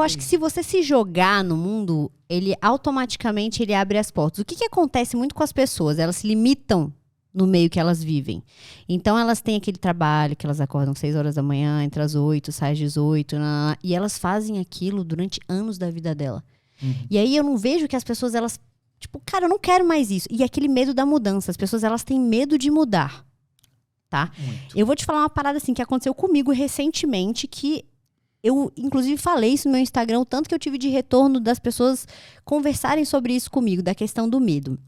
Eu acho que se você se jogar no mundo, ele automaticamente ele abre as portas. O que acontece muito com as pessoas? Elas se limitam no meio que elas vivem. Então, elas têm aquele trabalho que elas acordam 6 horas da manhã, entre as 8, saem às 18, e elas fazem aquilo durante anos da vida dela. E aí, eu não vejo que as pessoas, elas... Tipo, cara, eu não quero mais isso. E aquele medo da mudança. As pessoas, elas têm medo de mudar. Tá? Muito. Eu vou te falar uma parada assim, que aconteceu comigo recentemente, que eu, inclusive, falei isso no meu Instagram, o tanto que eu tive de retorno das pessoas conversarem sobre isso comigo, da questão do medo.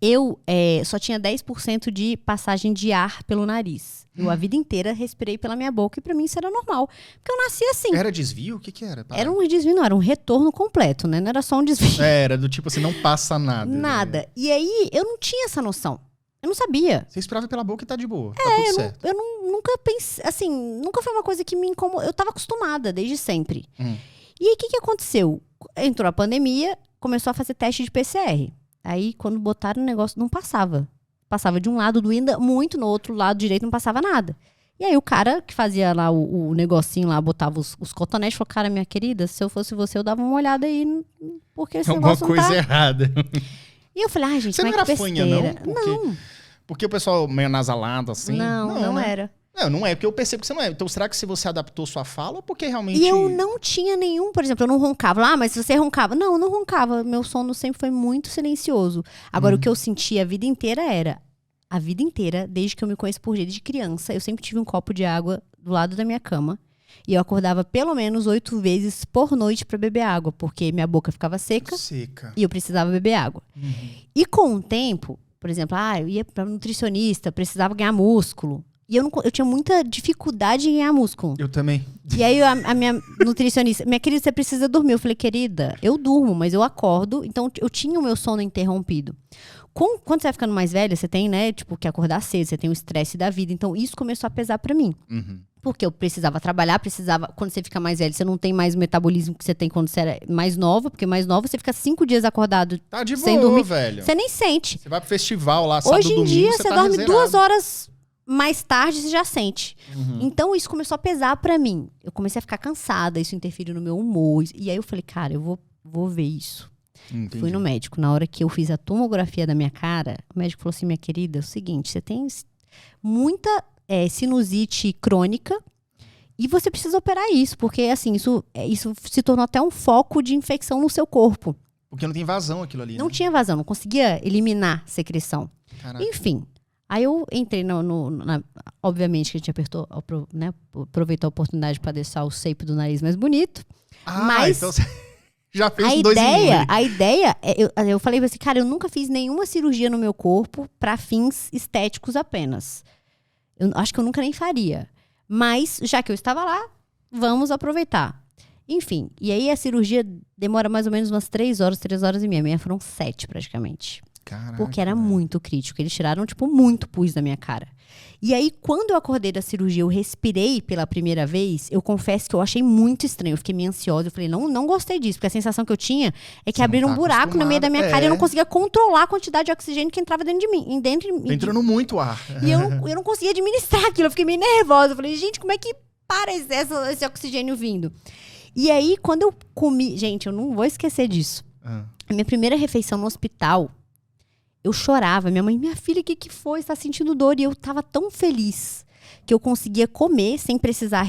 Eu só tinha 10% de passagem de ar pelo nariz. Eu a vida inteira respirei pela minha boca e pra mim isso era normal. Porque eu nasci assim. Era desvio? O que era? Era um desvio, não, era um retorno completo, né? Não era só um desvio. Era do tipo assim, não passa nada. Nada. E aí, eu não tinha essa noção. Eu não sabia. Você esperava pela boca e tá de boa. Tá tudo certo. Eu nunca pensei, assim, nunca foi uma coisa que me incomodou. Eu tava acostumada desde sempre. E aí, o que aconteceu? Entrou a pandemia, começou a fazer teste de PCR. Aí, quando botaram o negócio, não passava. Passava de um lado, doía muito, no outro lado direito não passava nada. E aí, o cara que fazia lá o negocinho lá, botava os cotonetes, falou, cara, minha querida, se eu fosse você, eu dava uma olhada aí, porque esse Alguma negócio não coisa tá... errada. E eu falei, ai, gente, Você mas não que era fanha, besteira. não? Porque o pessoal meio nasalado, assim. Não né? era. Não é, porque eu percebo que você não é. Então, será que se você adaptou sua fala ou porque realmente... E eu não tinha nenhum, por exemplo, eu não roncava. Ah, mas se você roncava. Não, eu não roncava. Meu sono sempre foi muito silencioso. Agora, o que eu sentia a vida inteira era... A vida inteira, desde que eu me conheço por jeito de criança, eu sempre tive um copo de água do lado da minha cama. E eu acordava pelo menos 8 vezes por noite pra beber água. Porque minha boca ficava seca. E eu precisava beber água. E com o tempo, por exemplo, eu ia pra nutricionista, precisava ganhar músculo. E eu tinha muita dificuldade em ganhar músculo. Eu também. E aí a minha nutricionista, minha querida, você precisa dormir. Eu falei, querida, eu durmo, mas eu acordo. Então eu tinha o meu sono interrompido. Quando você vai ficando mais velha, você tem, né, tipo, que acordar cedo, você tem o estresse da vida. Então isso começou a pesar pra mim. Porque eu precisava trabalhar, quando você fica mais velho, você não tem mais o metabolismo que você tem quando você era mais nova, porque mais nova você fica 5 dias acordado tá de sem boa, dormir. velho. Você nem sente. Você vai pro festival lá, sábado, Hoje em domingo, dia, você tá dorme reserado. 2 horas mais tarde, você já sente. Então, isso começou a pesar pra mim. Eu comecei a ficar cansada, isso interferiu no meu humor. E aí eu falei, cara, eu vou ver isso. Entendi. Fui no médico. Na hora que eu fiz a tomografia da minha cara, o médico falou assim, minha querida, é o seguinte, você tem muita sinusite crônica e você precisa operar isso, porque assim, isso se tornou até um foco de infecção no seu corpo. Porque não tem vazão aquilo ali, Não né? tinha vazão, não conseguia eliminar secreção. Caraca. Enfim, aí eu entrei obviamente que a gente aproveitou a oportunidade para deixar o shape do nariz mais bonito. Mas então você já fez um 2 em 1. a ideia, eu falei assim, cara, eu nunca fiz nenhuma cirurgia no meu corpo para fins estéticos apenas. Eu acho que eu nunca nem faria. Mas, já que eu estava lá, vamos aproveitar. Enfim, e aí a cirurgia demora mais ou menos umas 3 horas e meia. A minha foram 7 praticamente. Caraca, porque era velho. muito crítico. Eles tiraram, tipo, muito pus da minha cara. E aí, quando eu acordei da cirurgia, eu respirei pela primeira vez, eu confesso que eu achei muito estranho. Eu fiquei meio ansiosa. Eu falei, não gostei disso. Porque a sensação que eu tinha é que Você abriram não um tá buraco no meio da minha cara e eu não acostumada. conseguia controlar a quantidade de oxigênio que entrava dentro de mim. Tá entrando muito ar. E eu não conseguia administrar aquilo. Eu fiquei meio nervosa. Eu falei, gente, como é que para esse oxigênio vindo? E aí, quando eu comi... Gente, eu não vou esquecer disso. A minha primeira refeição no hospital, eu chorava. Minha mãe, minha filha, o que foi? Você tá sentindo dor? E eu tava tão feliz que eu conseguia comer sem precisar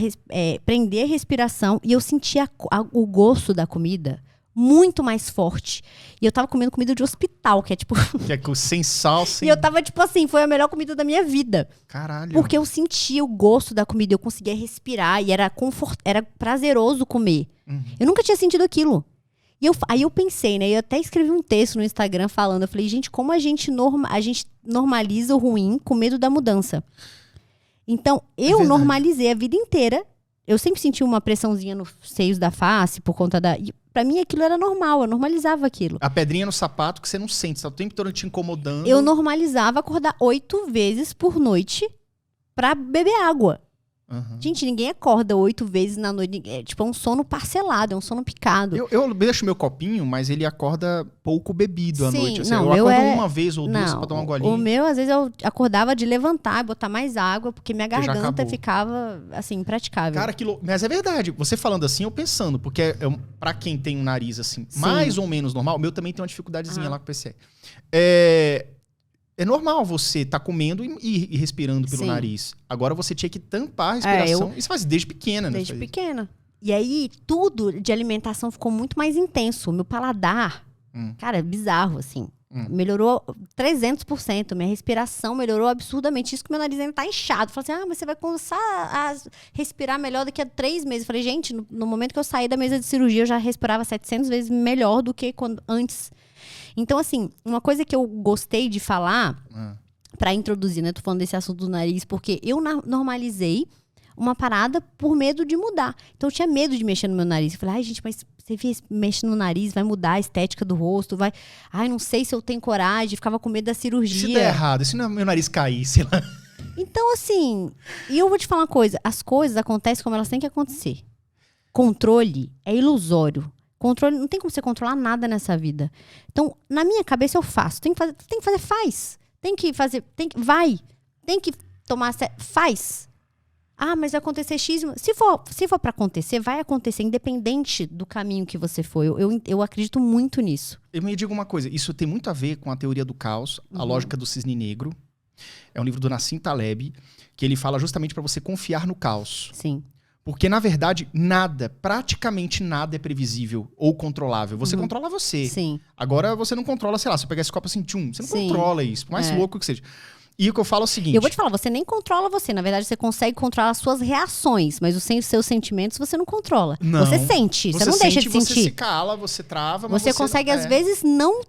prender a respiração. E eu sentia o gosto da comida muito mais forte. E eu tava comendo comida de hospital, que é tipo... Que é sem sal, sem... E eu tava tipo assim, foi a melhor comida da minha vida. Caralho. Porque eu sentia o gosto da comida, eu conseguia respirar e era prazeroso comer. Eu nunca tinha sentido aquilo. E aí eu pensei, né? Eu até escrevi um texto no Instagram falando, eu falei, gente, como a gente normaliza o ruim com medo da mudança. Então, eu normalizei a vida inteira. Eu sempre senti uma pressãozinha nos seios da face por conta da... E pra mim aquilo era normal, eu normalizava aquilo. A pedrinha no sapato que você não sente, você tá o tempo todo te incomodando. Eu normalizava acordar 8 vezes por noite pra beber água. Gente, ninguém acorda 8 vezes na noite. É tipo um sono parcelado, é um sono picado. Eu deixo meu copinho, mas ele acorda pouco bebido à noite. Assim, não, eu acordo é... uma vez ou duas pra dar uma golinha. O meu, às vezes, eu acordava de levantar, botar mais água, porque minha já garganta acabou. ficava, assim, impraticável. Cara, mas é verdade. Você falando assim, eu pensando, porque pra quem tem um nariz assim, mais ou menos normal, o meu também tem uma dificuldadezinha lá com o PCE. É normal você tá comendo e respirando pelo nariz. Agora você tinha que tampar a respiração. Isso faz desde pequena, né? Desde pequena. E aí, tudo de alimentação ficou muito mais intenso. O meu paladar, cara, é bizarro, assim. Melhorou 300%. Minha respiração melhorou absurdamente. Isso que meu nariz ainda tá inchado. Falei assim, mas você vai começar a respirar melhor daqui a 3 meses. Falei, gente, no momento que eu saí da mesa de cirurgia, eu já respirava 700 vezes melhor do que antes. Então, assim, uma coisa que eu gostei de falar, pra introduzir, né? Tô falando desse assunto do nariz, porque eu normalizei uma parada por medo de mudar. Então, eu tinha medo de mexer no meu nariz. Eu falei, ai, gente, mas você mexe no nariz, vai mudar a estética do rosto, vai... Ai, não sei se eu tenho coragem, ficava com medo da cirurgia. E se der errado, e se meu nariz cair, sei lá... Então, assim, e eu vou te falar uma coisa, as coisas acontecem como elas têm que acontecer. Controle é ilusório. Controle, não tem como você controlar nada nessa vida. Então, na minha cabeça, eu faço. Tem que fazer, faz. Tem que fazer, vai. Tem que tomar, faz. Ah, mas vai acontecer X. Se for pra acontecer, vai acontecer, independente do caminho que você for. Eu acredito muito nisso. Eu me digo uma coisa, isso tem muito a ver com a teoria do caos, a lógica do cisne negro. É um livro do Nassim Taleb, que ele fala justamente pra você confiar no caos. Sim. Porque, na verdade, praticamente nada é previsível ou controlável. Você controla você. Sim. Agora, você não controla, sei lá, você pegar esse copo assim, você não controla isso, por mais louco que seja. E o que eu falo é o seguinte... Eu vou te falar, você nem controla você. Na verdade, você consegue controlar as suas reações, mas os seus sentimentos você não controla. Não. Você sente, você não deixa de sentir. Você se cala, você trava, mas você consegue, às vezes, não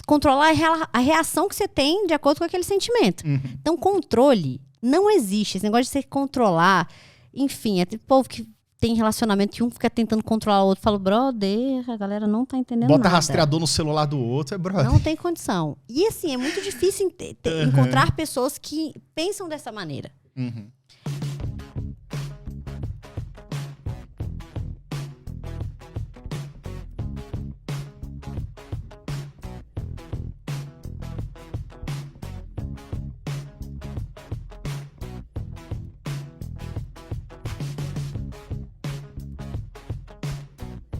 controlar a reação que você tem de acordo com aquele sentimento. Então, controle não existe. Esse negócio de você controlar... Enfim, é tipo povo que tem relacionamento que um fica tentando controlar o outro. Fala, brother, a galera não tá entendendo nada. Bota rastreador no celular do outro, é brother. Não tem condição. E assim, é muito difícil encontrar pessoas que pensam dessa maneira.